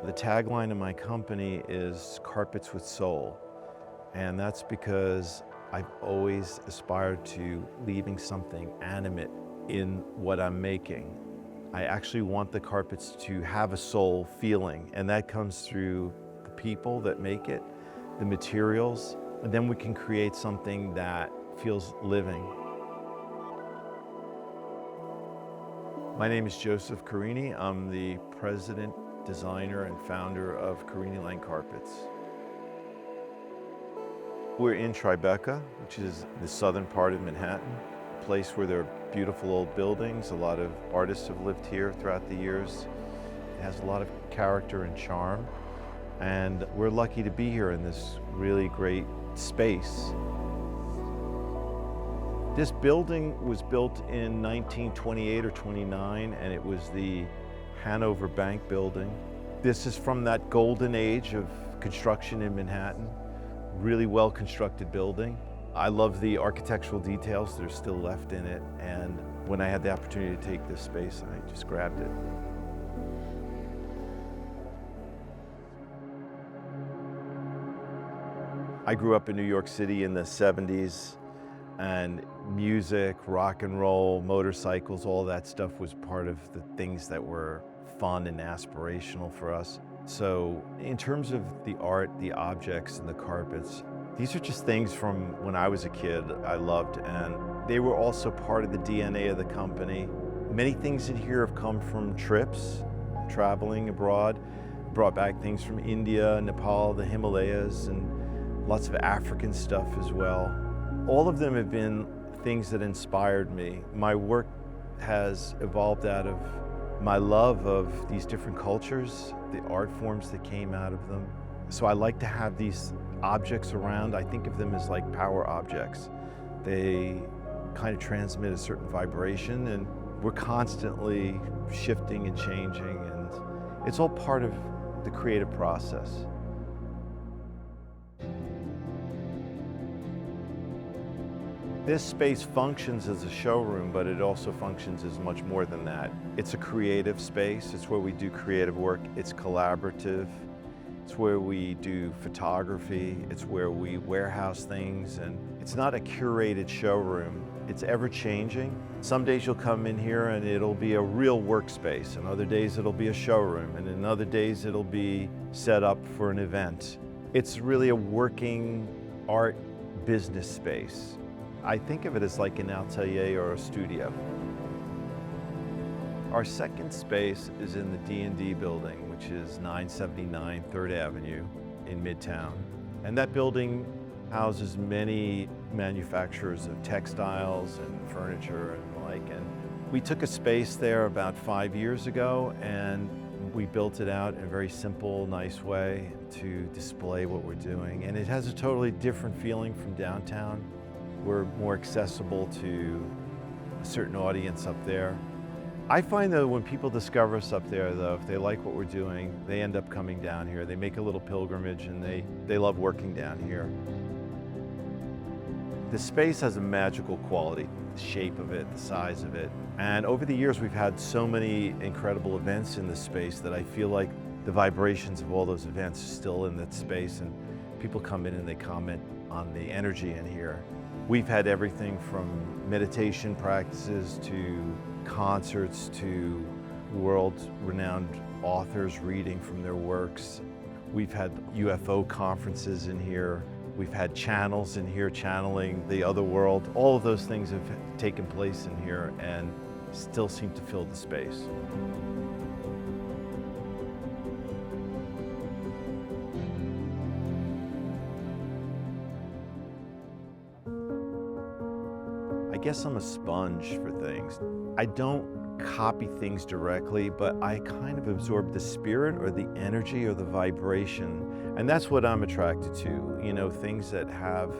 The tagline of my company is Carpets with Soul, and that's because I've always aspired to leaving something animate in what I'm making. I actually want the carpets to have a soul feeling, and that comes through the people that make it, the materials, and then we can create something that feels living. My name is Joseph Carini. I'm the president, designer, and founder of Carini Lang Carpets. We're in Tribeca, which is the southern part of Manhattan, a place where there are beautiful old buildings. A lot of artists have lived here throughout the years. It has a lot of character and charm, and we're lucky to be here in this really great space. This building was built in 1928 or 29, and it was the Hanover Bank building. This is from that golden age of construction in Manhattan. Really well constructed building. I love the architectural details that are still left in it, and when I had the opportunity to take this space, I just grabbed it. I grew up in New York City in the 70s, and music, rock and roll, motorcycles, all that stuff was part of the things that were fun and aspirational for us. So in terms of the art, the objects, and the carpets, these are just things from when I was a kid I loved, and they were also part of the DNA of the company. Many things in here have come from trips, traveling abroad, brought back things from India, Nepal, the Himalayas, and lots of African stuff as well. All of them have been things that inspired me. My work has evolved out of my love of these different cultures, the art forms that came out of them. So I like to have these objects around. I think of them as like power objects. They kind of transmit a certain vibration, and we're constantly shifting and changing, and it's all part of the creative process. This space functions as a showroom, but it also functions as much more than that. It's a creative space. It's where we do creative work. It's collaborative. It's where we do photography. It's where we warehouse things. And it's not a curated showroom. It's ever changing. Some days you'll come in here and it'll be a real workspace. And other days it'll be a showroom. And in other days it'll be set up for an event. It's really a working art business space. I think of it as like an atelier or a studio. Our second space is in the D&D building, which is 979 3rd Avenue in Midtown. And that building houses many manufacturers of textiles and furniture and the like. And we took a space there about 5 years ago, and we built it out in a very simple, nice way to display what we're doing. And it has a totally different feeling from downtown. We're more accessible to a certain audience up there. I find that when people discover us up there, though, if they like what we're doing, they end up coming down here. They make a little pilgrimage, and they love working down here. The space has a magical quality, the shape of it, the size of it. And over the years, we've had so many incredible events in this space that I feel like the vibrations of all those events are still in that space, and people come in and they comment on the energy in here. We've had everything from meditation practices to concerts to world-renowned authors reading from their works. We've had UFO conferences in here. We've had channels in here channeling the other world. All of those things have taken place in here and still seem to fill the space. I guess I'm a sponge for things. I don't copy things directly, but I kind of absorb the spirit or the energy or the vibration. And that's what I'm attracted to, you know, things that have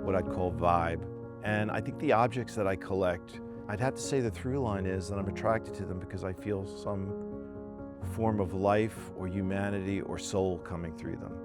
what I'd call vibe. And I think the objects that I collect, I'd have to say the through line is that I'm attracted to them because I feel some form of life or humanity or soul coming through them.